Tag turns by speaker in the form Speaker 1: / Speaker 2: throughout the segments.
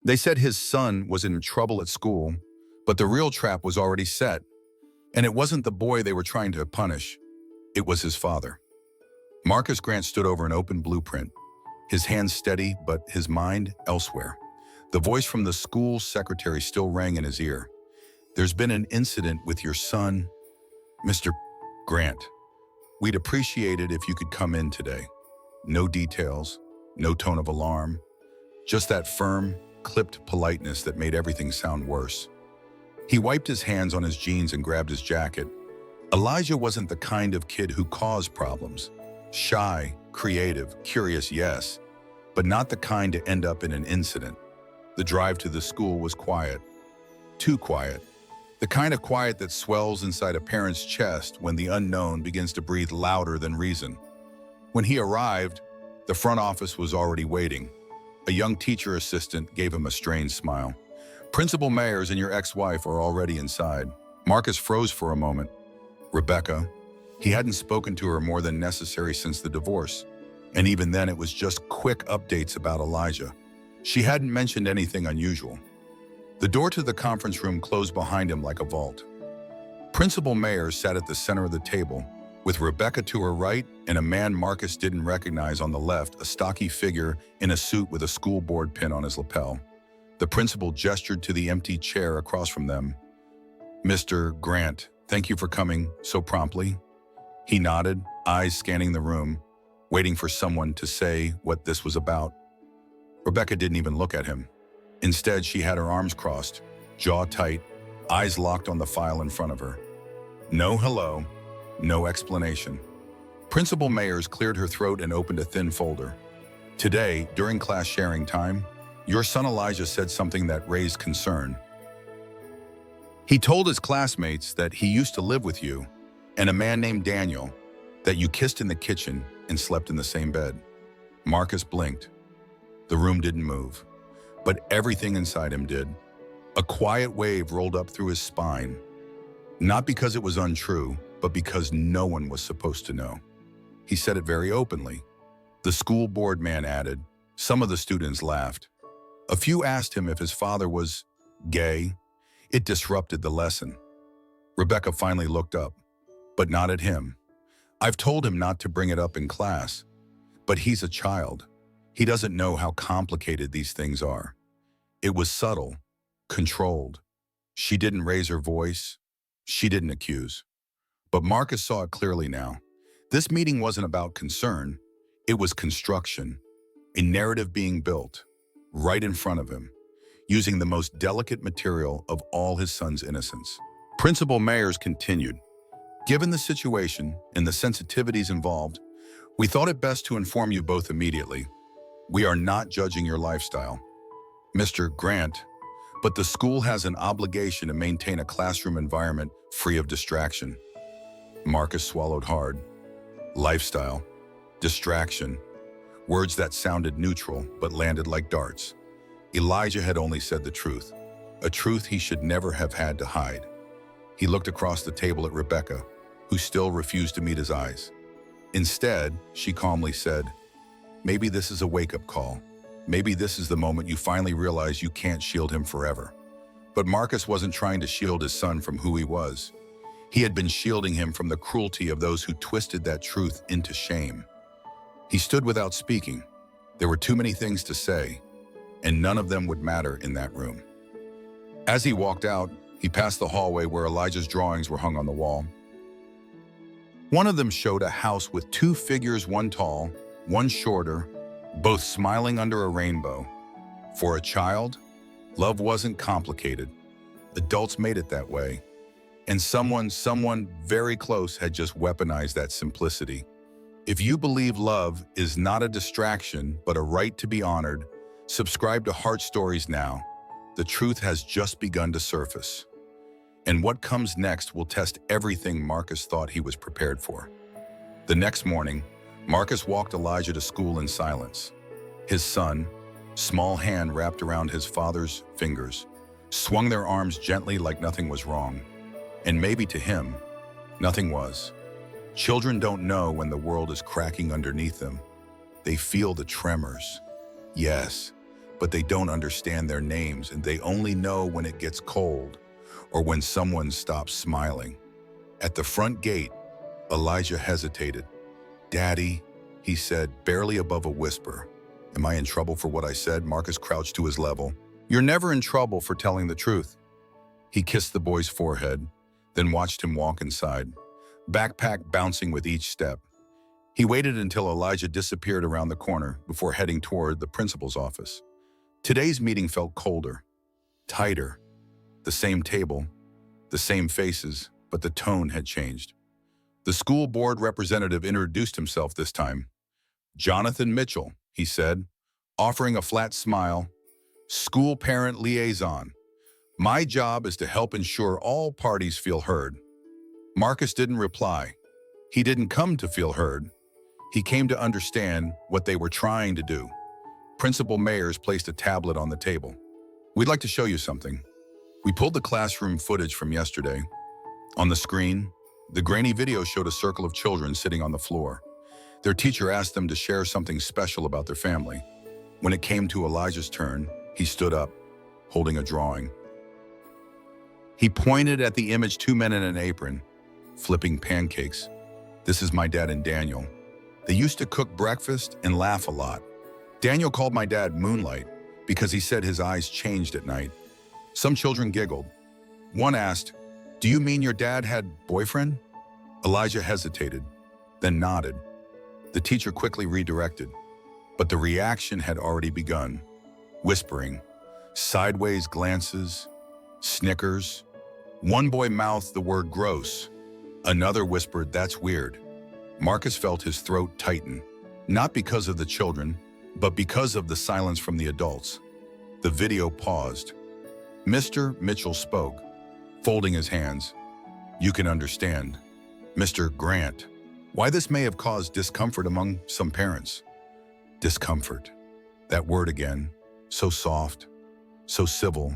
Speaker 1: They said his son was in trouble at school, but the real trap was already set. And it wasn't the boy they were trying to punish. It was his father. Marcus Grant stood over an open blueprint, his hands steady but his mind elsewhere. The voice from the school secretary still rang in his ear. "There's been an incident with your son, Mr. Grant. We'd appreciate it if you could come in today." No details, no tone of alarm, just that firm, clipped politeness that made everything sound worse. He wiped his hands on his jeans and grabbed his jacket. Elijah wasn't the kind of kid who caused problems. Shy, creative, curious, yes, but not the kind to end up in an incident. The drive to the school was quiet. Too quiet. The kind of quiet that swells inside a parent's chest when the unknown begins to breathe louder than reason. When he arrived, the front office was already waiting. A young teacher assistant gave him a strained smile. "Principal Mayers and your ex-wife are already inside." Marcus froze for a moment. Rebecca. He hadn't spoken to her more than necessary since the divorce. And even then it was just quick updates about Elijah. She hadn't mentioned anything unusual. The door to the conference room closed behind him like a vault. Principal Mayers sat at the center of the table, with Rebecca to her right and a man Marcus didn't recognize on the left, a stocky figure in a suit with a school board pin on his lapel. The principal gestured to the empty chair across from them. "Mr. Grant, thank you for coming so promptly." He nodded, eyes scanning the room, waiting for someone to say what this was about. Rebecca didn't even look at him. Instead, she had her arms crossed, jaw tight, eyes locked on the file in front of her. No hello, no explanation. Principal Mayers cleared her throat and opened a thin folder. "Today, during class sharing time, your son Elijah said something that raised concern. He told his classmates that he used to live with you and a man named Daniel, that you kissed in the kitchen and slept in the same bed." Marcus blinked. The room didn't move, but everything inside him did. A quiet wave rolled up through his spine, not because it was untrue, but because no one was supposed to know. He said it very openly. The school board man added. Some of the students laughed. A few asked him if his father was gay. It disrupted the lesson. Rebecca finally looked up, but not at him. "I've told him not to bring it up in class, but he's a child. He doesn't know how complicated these things are." It was subtle, controlled. She didn't raise her voice. She didn't accuse. But Marcus saw it clearly now. This meeting wasn't about concern. It was construction, a narrative being built, right in front of him, using the most delicate material of all his son's innocence. Principal Mayers continued. "Given the situation and the sensitivities involved, we thought it best to inform you both immediately. We are not judging your lifestyle, Mr. Grant, but the school has an obligation to maintain a classroom environment free of distraction." Marcus swallowed hard. Lifestyle, distraction, words that sounded neutral but landed like darts. Elijah had only said the truth, a truth he should never have had to hide. He looked across the table at Rebecca, who still refused to meet his eyes. Instead, she calmly said, "Maybe this is a wake-up call. Maybe this is the moment you finally realize you can't shield him forever." But Marcus wasn't trying to shield his son from who he was. He had been shielding him from the cruelty of those who twisted that truth into shame. He stood without speaking. There were too many things to say, and none of them would matter in that room. As he walked out, he passed the hallway where Elijah's drawings were hung on the wall. One of them showed a house with two figures, one tall, one shorter, both smiling under a rainbow. For a child, love wasn't complicated. Adults made it that way. And someone very close had just weaponized that simplicity. If you believe love is not a distraction, but a right to be honored, subscribe to Heart Stories now. The truth has just begun to surface. And what comes next will test everything Marcus thought he was prepared for. The next morning, Marcus walked Elijah to school in silence. His son, small hand wrapped around his father's fingers, swung their arms gently like nothing was wrong. And maybe to him, nothing was. Children don't know when the world is cracking underneath them. They feel the tremors. Yes, but they don't understand their names, and they only know when it gets cold or when someone stops smiling. At the front gate, Elijah hesitated. "Daddy," he said, barely above a whisper. "Am I in trouble for what I said?" Marcus crouched to his level. "You're never in trouble for telling the truth." He kissed the boy's forehead, then watched him walk inside, backpack bouncing with each step. He waited until Elijah disappeared around the corner before heading toward the principal's office. Today's meeting felt colder, tighter. The same table, the same faces, but the tone had changed. The school board representative introduced himself this time. "Jonathan Mitchell," he said, offering a flat smile. "School parent liaison. My job is to help ensure all parties feel heard." Marcus didn't reply. He didn't come to feel heard. He came to understand what they were trying to do. Principal Mayers placed a tablet on the table. "We'd like to show you something." We pulled the classroom footage from yesterday. On the screen, the grainy video showed a circle of children sitting on the floor. Their teacher asked them to share something special about their family. When it came to Elijah's turn, he stood up, holding a drawing. He pointed at the image: two men in an apron, flipping pancakes. "This is my dad and Daniel. They used to cook breakfast and laugh a lot. Daniel called my dad Moonlight because he said his eyes changed at night." Some children giggled. One asked, "Do you mean your dad had boyfriend?" Elijah hesitated, then nodded. The teacher quickly redirected, but the reaction had already begun. Whispering, sideways glances, snickers. One boy mouthed the word gross. Another whispered, "That's weird." Marcus felt his throat tighten, not because of the children, but because of the silence from the adults. The video paused. Mr. Mitchell spoke, folding his hands. "You can understand, Mr. Grant, why this may have caused discomfort among some parents." Discomfort. That word again, so soft, so civil,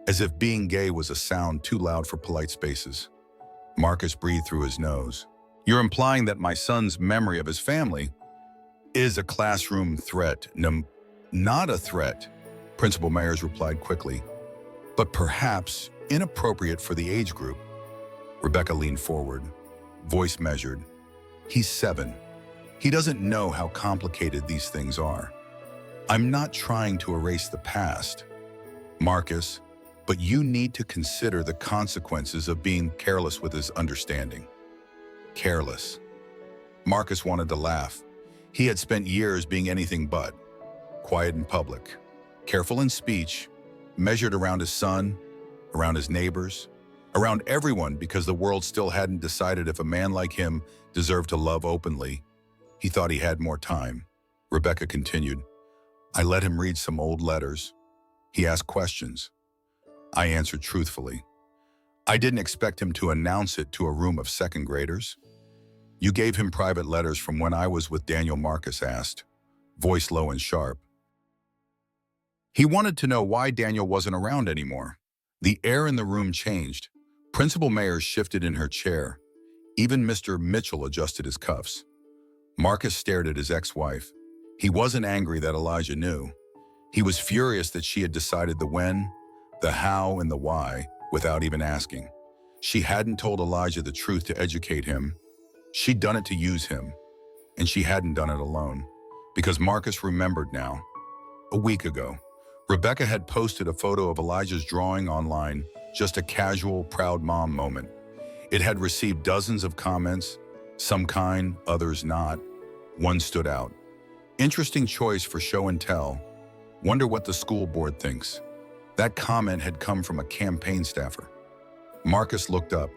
Speaker 1: as if being gay was a sound too loud for polite spaces. Marcus breathed through his nose. "You're implying that my son's memory of his family is a classroom threat." "No, not a threat," Principal Mayers replied quickly, "but perhaps inappropriate for the age group." Rebecca leaned forward, voice measured. "He's 7. He doesn't know how complicated these things are. I'm not trying to erase the past, Marcus, but you need to consider the consequences of being careless with his understanding." Careless. Marcus wanted to laugh. He had spent years being anything but. Quiet in public, careful in speech, measured around his son, around his neighbors, around everyone, because the world still hadn't decided if a man like him deserved to love openly. He thought he had more time. Rebecca continued, "I let him read some old letters. He asked questions. I answered truthfully. I didn't expect him to announce it to a room of second graders." "You gave him private letters from when I was with Daniel?" Marcus asked, voice low and sharp. He wanted to know why Daniel wasn't around anymore. The air in the room changed. Principal Mayers shifted in her chair. Even Mr. Mitchell adjusted his cuffs. Marcus stared at his ex-wife. He wasn't angry that Elijah knew. He was furious that she had decided the when, the how, and the why without even asking. She hadn't told Elijah the truth to educate him. She'd done it to use him, and she hadn't done it alone. Because Marcus remembered now. A week ago, Rebecca had posted a photo of Elijah's drawing online, just a casual, proud mom moment. It had received dozens of comments, some kind, others not. One stood out. "Interesting choice for show and tell. Wonder what the school board thinks." That comment had come from a campaign staffer. Marcus looked up.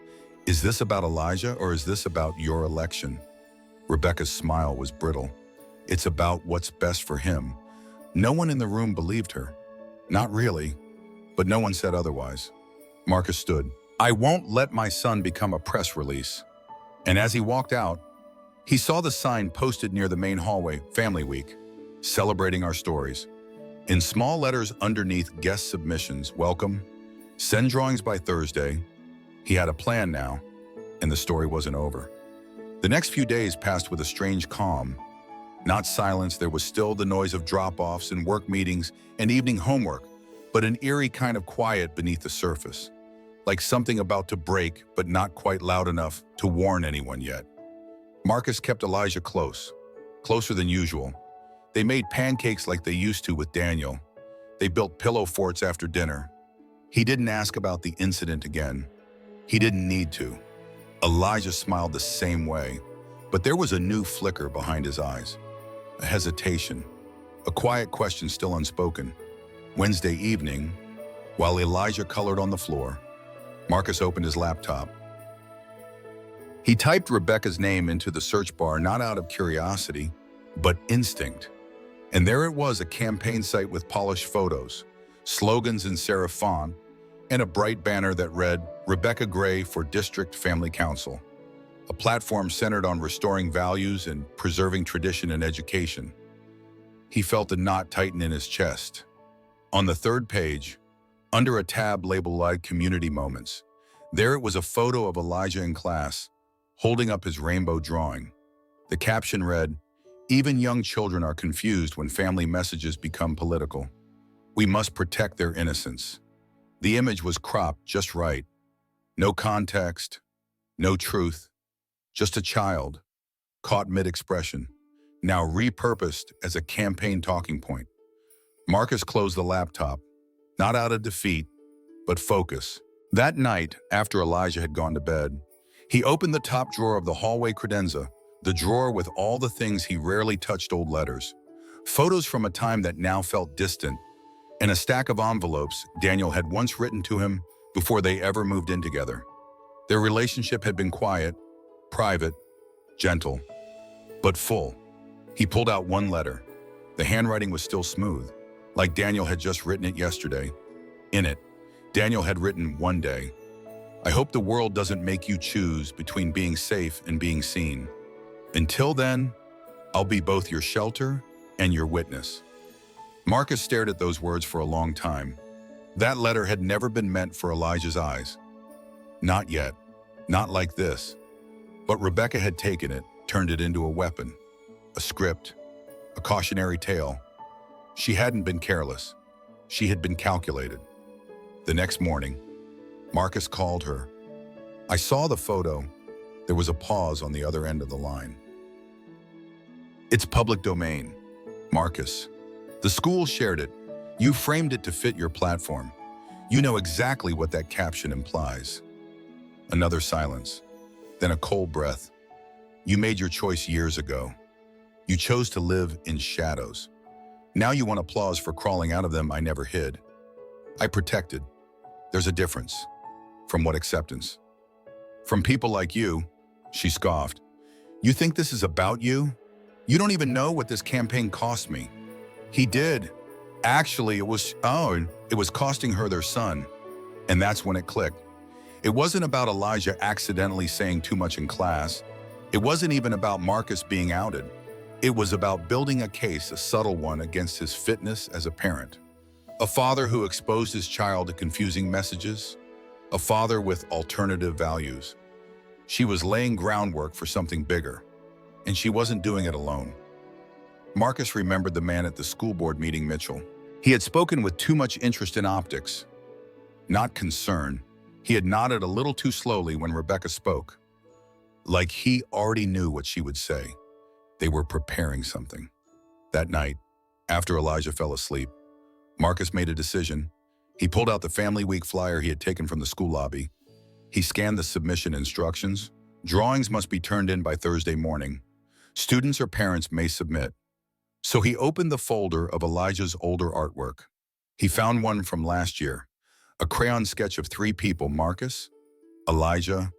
Speaker 1: "Is this about Elijah, or is this about your election?" Rebecca's smile was brittle. "It's about what's best for him." No one in the room believed her. Not really, but no one said otherwise. Marcus stood. "I won't let my son become a press release." And as he walked out, he saw the sign posted near the main hallway, "Family Week, celebrating our stories." In small letters underneath guest submissions, "Welcome, send drawings by Thursday." He had a plan now, and the story wasn't over. The next few days passed with a strange calm. Not silence, there was still the noise of drop-offs and work meetings and evening homework, but an eerie kind of quiet beneath the surface, like something about to break but not quite loud enough to warn anyone yet. Marcus kept Elijah close, closer than usual. They made pancakes like they used to with Daniel. They built pillow forts after dinner. He didn't ask about the incident again. He didn't need to. Elijah smiled the same way, but there was a new flicker behind his eyes. A hesitation, a quiet question still unspoken. Wednesday evening, while Elijah colored on the floor, Marcus opened his laptop. He typed Rebecca's name into the search bar not out of curiosity, but instinct. And there it was, a campaign site with polished photos, slogans in serif font, and a bright banner that read, Rebecca Gray for District Family Council, a platform centered on restoring values and preserving tradition and education. He felt a knot tighten in his chest. On the third page, under a tab labeled like Community Moments, there it was, a photo of Elijah in class, holding up his rainbow drawing. The caption read, "Even young children are confused when family messages become political. We must protect their innocence." The image was cropped just right. No context, no truth, just a child, caught mid-expression, now repurposed as a campaign talking point. Marcus closed the laptop, not out of defeat, but focus. That night, after Elijah had gone to bed, he opened the top drawer of the hallway credenza, the drawer with all the things he rarely touched: old letters, photos from a time that now felt distant, and a stack of envelopes Daniel had once written to him before they ever moved in together. Their relationship had been quiet, private, gentle, but full. He pulled out one letter. The handwriting was still smooth, like Daniel had just written it yesterday. In it, Daniel had written, "One day, I hope the world doesn't make you choose between being safe and being seen. Until then, I'll be both your shelter and your witness." Marcus stared at those words for a long time. That letter had never been meant for Elijah's eyes. Not yet. Not like this. But Rebecca had taken it, turned it into a weapon, a script, a cautionary tale. She hadn't been careless. She had been calculated. The next morning, Marcus called her. "I saw the photo." There was a pause on the other end of the line. "It's public domain, Marcus. The school shared it. You framed it to fit your platform. You know exactly what that caption implies." Another silence, then a cold breath. "You made your choice years ago. You chose to live in shadows. Now you want applause for crawling out of them I never hid. I protected. There's a difference. From what acceptance? From people like you," she scoffed. "You think this is about you? You don't even know what this campaign cost me." He did. Actually, it was costing her their son. And that's when it clicked. It wasn't about Elijah accidentally saying too much in class. It wasn't even about Marcus being outed. It was about building a case, a subtle one, against his fitness as a parent. A father who exposed his child to confusing messages. A father with alternative values. She was laying groundwork for something bigger. And she wasn't doing it alone. Marcus remembered the man at the school board meeting, Mitchell. He had spoken with too much interest in optics, not concern. He had nodded a little too slowly when Rebecca spoke, like he already knew what she would say. They were preparing something. That night, after Elijah fell asleep, Marcus made a decision. He pulled out the Family Week flyer he had taken from the school lobby. He scanned the submission instructions. Drawings must be turned in by Thursday morning. Students or parents may submit. So he opened the folder of Elijah's older artwork. He found one from last year, a crayon sketch of 3 people, Marcus, Elijah,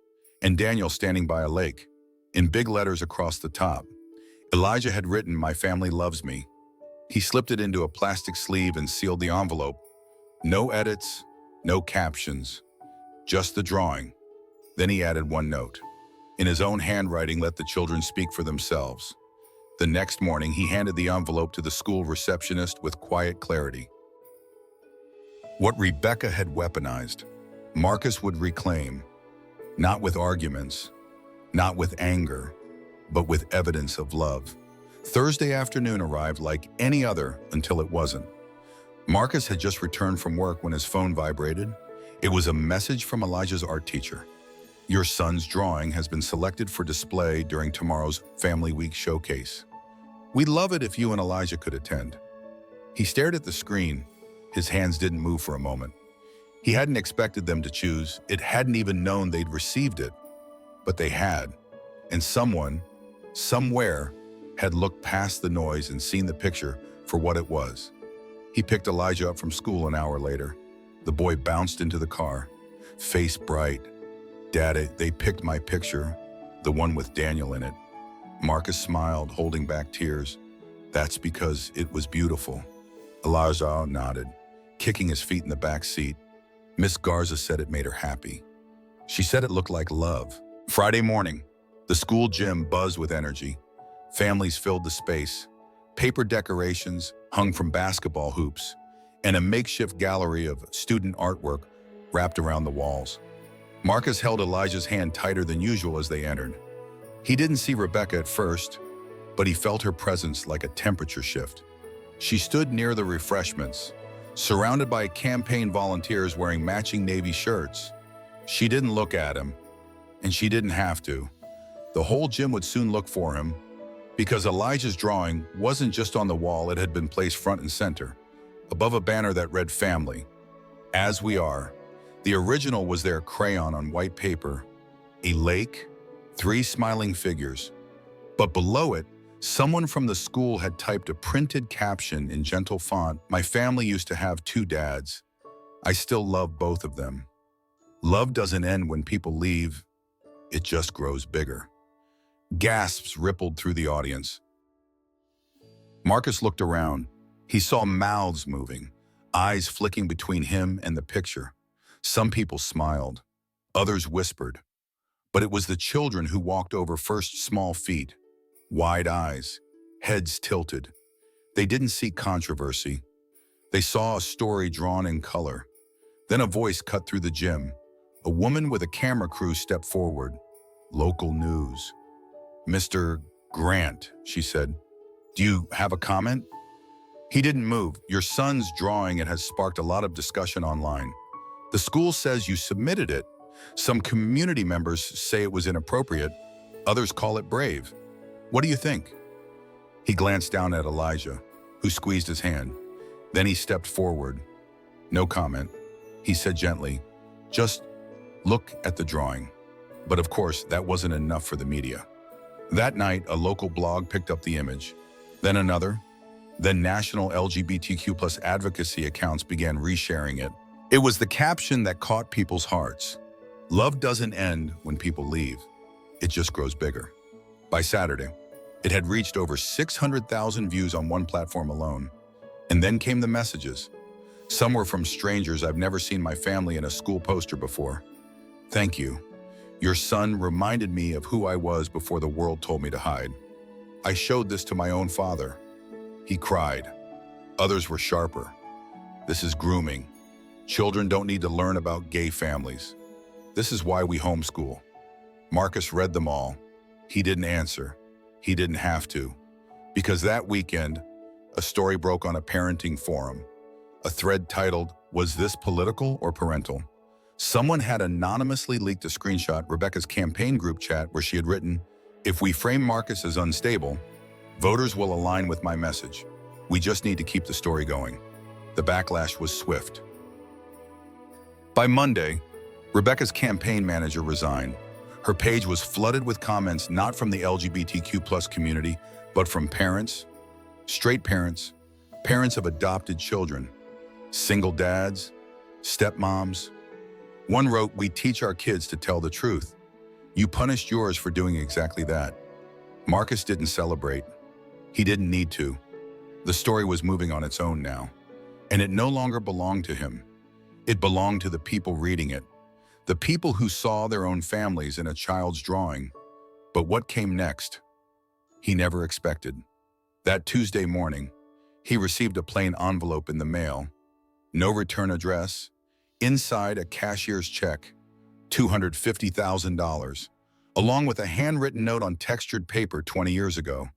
Speaker 1: and Daniel, standing by a lake. In big letters across the top, Elijah had written, "My family loves me." He slipped it into a plastic sleeve and sealed the envelope. No edits, no captions, just the drawing. Then he added one note. In his own handwriting, "Let the children speak for themselves." The next morning, he handed the envelope to the school receptionist with quiet clarity. What Rebecca had weaponized, Marcus would reclaim, not with arguments, not with anger, but with evidence of love. Thursday afternoon arrived like any other until it wasn't. Marcus had just returned from work when his phone vibrated. It was a message from Elijah's art teacher. Your son's drawing has been selected for display during tomorrow's Family Week showcase. We'd love it if you and Elijah could attend. He stared at the screen. His hands didn't move for a moment. He hadn't expected them to choose. It hadn't even known they'd received it. But they had. And someone, somewhere, had looked past the noise and seen the picture for what it was. He picked Elijah up from school an hour later. The boy bounced into the car, face bright. Dad, they picked my picture, the one with Daniel in it. Marcus smiled, holding back tears. That's because it was beautiful. Elijah nodded, kicking his feet in the back seat. Miss Garza said it made her happy. She said it looked like love. Friday morning, the school gym buzzed with energy. Families filled the space. Paper decorations hung from basketball hoops, and a makeshift gallery of student artwork wrapped around the walls. Marcus held Elijah's hand tighter than usual as they entered. He didn't see Rebecca at first, but he felt her presence like a temperature shift. She stood near the refreshments, surrounded by campaign volunteers wearing matching navy shirts. She didn't look at him, and she didn't have to. The whole gym would soon look for him, because Elijah's drawing wasn't just on the wall, it had been placed front and center, above a banner that read Family. As we are. The original was there, crayon on white paper, a lake, 3 smiling figures. But below it, someone from the school had typed a printed caption in gentle font. My family used to have 2 dads. I still love both of them. Love doesn't end when people leave, it just grows bigger. Gasps rippled through the audience. Marcus looked around. He saw mouths moving, eyes flicking between him and the picture. Some people smiled, others whispered. But it was the children who walked over first, small feet, wide eyes, heads tilted. They didn't seek controversy. They saw a story drawn in color. Then a voice cut through the gym. A woman with a camera crew stepped forward. Local news. Mr. Grant, she said, do you have a comment? He didn't move. Your son's drawing, it has sparked a lot of discussion online. The school says you submitted it. Some community members say it was inappropriate. Others call it brave. What do you think? He glanced down at Elijah, who squeezed his hand. Then he stepped forward. No comment. He said gently, just look at the drawing. But of course, that wasn't enough for the media. That night, a local blog picked up the image. Then another. Then national LGBTQ+ advocacy accounts began resharing it. It was the caption that caught people's hearts. Love doesn't end when people leave. It just grows bigger. By Saturday, it had reached over 600,000 views on one platform alone. And then came the messages. Some were from strangers. I've never seen my family in a school poster before. Thank you. Your son reminded me of who I was before the world told me to hide. I showed this to my own father. He cried. Others were sharper. This is grooming. Children don't need to learn about gay families. This is why we homeschool. Marcus read them all. He didn't answer. He didn't have to. Because that weekend, a story broke on a parenting forum. A thread titled, Was this political or parental? Someone had anonymously leaked a screenshot Rebecca's campaign group chat where she had written, if we frame Marcus as unstable, voters will align with my message. We just need to keep the story going. The backlash was swift. By Monday, Rebecca's campaign manager resigned. Her page was flooded with comments not from the LGBTQ+ community, but from parents, straight parents, parents of adopted children, single dads, stepmoms. One wrote, we teach our kids to tell the truth. You punished yours for doing exactly that. Marcus didn't celebrate. He didn't need to. The story was moving on its own now, and it no longer belonged to him. It belonged to the people reading it, the people who saw their own families in a child's drawing. But what came next? He never expected. That Tuesday morning, he received a plain envelope in the mail. No return address. Inside, a cashier's check, $250,000, along with a handwritten note on textured paper 20 years ago.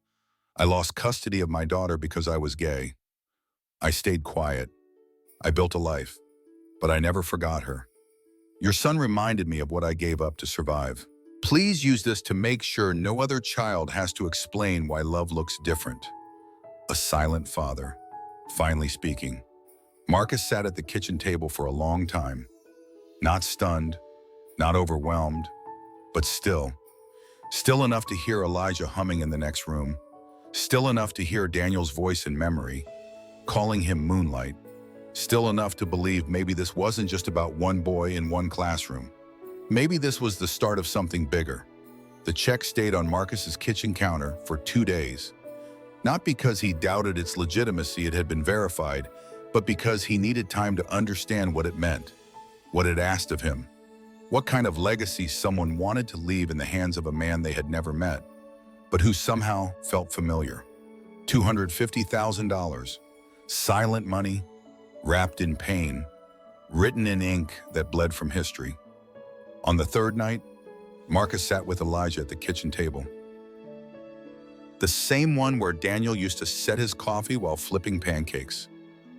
Speaker 1: I lost custody of my daughter because I was gay. I stayed quiet. I built a life, but I never forgot her. Your son reminded me of what I gave up to survive. Please use this to make sure no other child has to explain why love looks different. A silent father, finally speaking. Marcus sat at the kitchen table for a long time. Not stunned, not overwhelmed, but still enough to hear Elijah humming in the next room. Still enough to hear Daniel's voice in memory, calling him Moonlight. Still enough to believe maybe this wasn't just about one boy in one classroom. Maybe this was the start of something bigger. The check stayed on Marcus's kitchen counter for 2 days. Not because he doubted its legitimacy, it had been verified, but because he needed time to understand what it meant, what it asked of him, what kind of legacy someone wanted to leave in the hands of a man they had never met, but who somehow felt familiar. $250,000, silent money, wrapped in pain, written in ink that bled from history. On the third night, Marcus sat with Elijah at the kitchen table. The same one where Daniel used to set his coffee while flipping pancakes.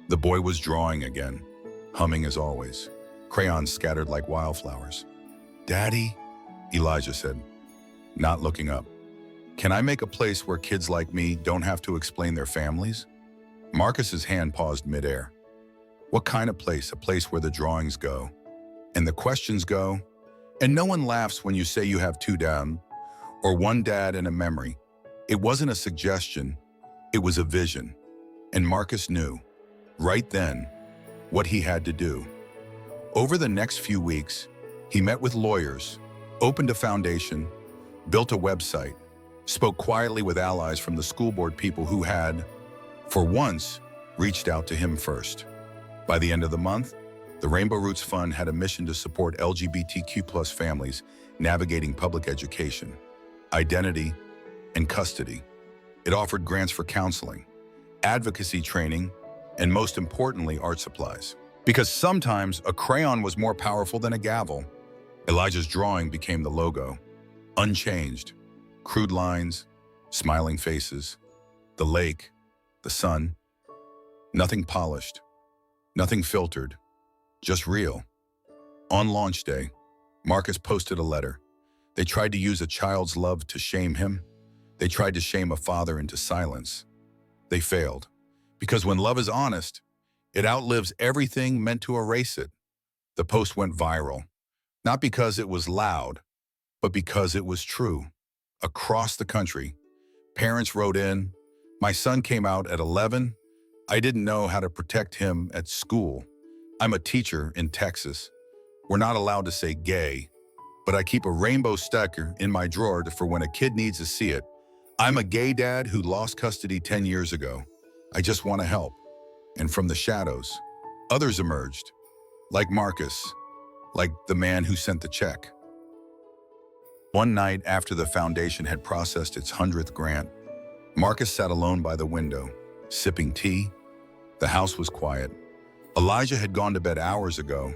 Speaker 1: The boy was drawing again, humming as always, crayons scattered like wildflowers. "Daddy," Elijah said, not looking up, "can I make a place where kids like me don't have to explain their families?" Marcus's hand paused midair. What kind of place? A place where the drawings go, and the questions go, and no one laughs when you say you have two dads, or one dad and a memory. It wasn't a suggestion, it was a vision. And Marcus knew, right then, what he had to do. Over the next few weeks, he met with lawyers, opened a foundation, built a website, spoke quietly with allies from the school board people who had, for once, reached out to him first. By the end of the month, the Rainbow Roots Fund had a mission to support LGBTQ+ families navigating public education, identity, and custody. It offered grants for counseling, advocacy training, and most importantly, art supplies. Because sometimes a crayon was more powerful than a gavel. Elijah's drawing became the logo, unchanged. Crude lines, smiling faces, the lake, the sun. Nothing polished, nothing filtered, just real. On launch day, Marcus posted a letter. They tried to use a child's love to shame him. They tried to shame a father into silence. They failed, because when love is honest, it outlives everything meant to erase it. The post went viral, not because it was loud, but because it was true. Across the country, parents wrote in, "My son came out at 11. I didn't know how to protect him at school. I'm a teacher in Texas. We're not allowed to say gay, but I keep a rainbow sticker in my drawer for when a kid needs to see it. I'm a gay dad who lost custody 10 years ago. I just want to help." And from the shadows, others emerged, like Marcus, like the man who sent the check. One night after the foundation had processed its 100th grant, Marcus sat alone by the window, sipping tea. The house was quiet. Elijah had gone to bed hours ago,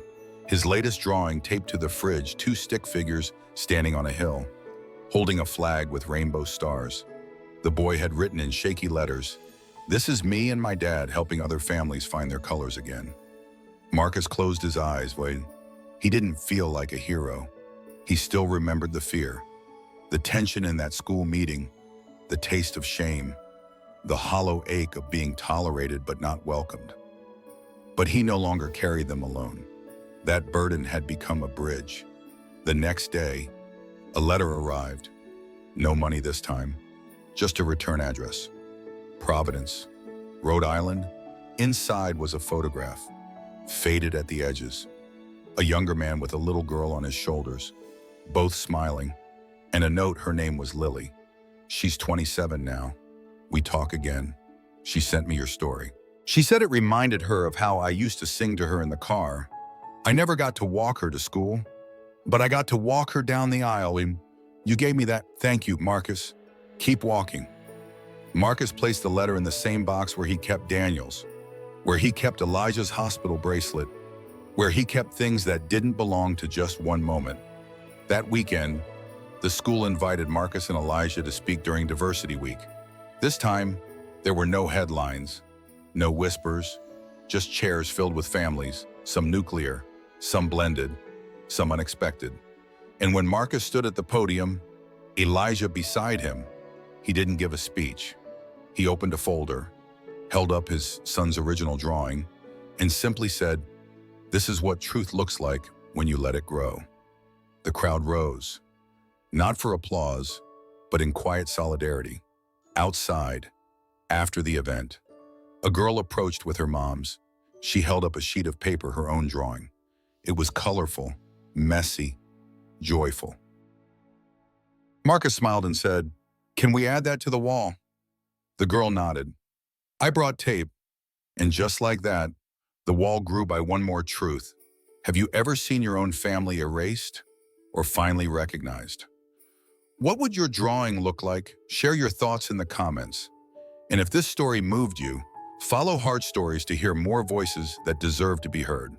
Speaker 1: his latest drawing taped to the fridge, 2 stick figures standing on a hill, holding a flag with rainbow stars. The boy had written in shaky letters, "This is me and my dad helping other families find their colors again." Marcus closed his eyes, but he didn't feel like a hero. He still remembered the fear, the tension in that school meeting, the taste of shame, the hollow ache of being tolerated but not welcomed. But he no longer carried them alone. That burden had become a bridge. The next day, a letter arrived. No money this time, just a return address. Providence, Rhode Island. Inside was a photograph, faded at the edges. A younger man with a little girl on his shoulders, both smiling, and a note. Her name was Lily. "She's 27 now. We talk again. She sent me your story." She said it reminded her of how I used to sing to her in the car. I never got to walk her to school, but I got to walk her down the aisle, and you gave me that. Thank you, Marcus. Keep walking. Marcus placed the letter in the same box where he kept Daniel's, where he kept Elijah's hospital bracelet, where he kept things that didn't belong to just one moment. That weekend, the school invited Marcus and Elijah to speak during Diversity Week. This time, there were no headlines, no whispers, just chairs filled with families, some nuclear, some blended, some unexpected. And when Marcus stood at the podium, Elijah beside him, he didn't give a speech. He opened a folder, held up his son's original drawing, and simply said, "This is what truth looks like when you let it grow." The crowd rose, not for applause, but in quiet solidarity. Outside, after the event, a girl approached with her mom's. She held up a sheet of paper, her own drawing. It was colorful, messy, joyful. Marcus smiled and said, "Can we add that to the wall?" The girl nodded. I brought tape, and just like that, the wall grew by one more truth. Have you ever seen your own family erased or finally recognized? What would your drawing look like? Share your thoughts in the comments. And if this story moved you, follow Heart Stories to hear more voices that deserve to be heard.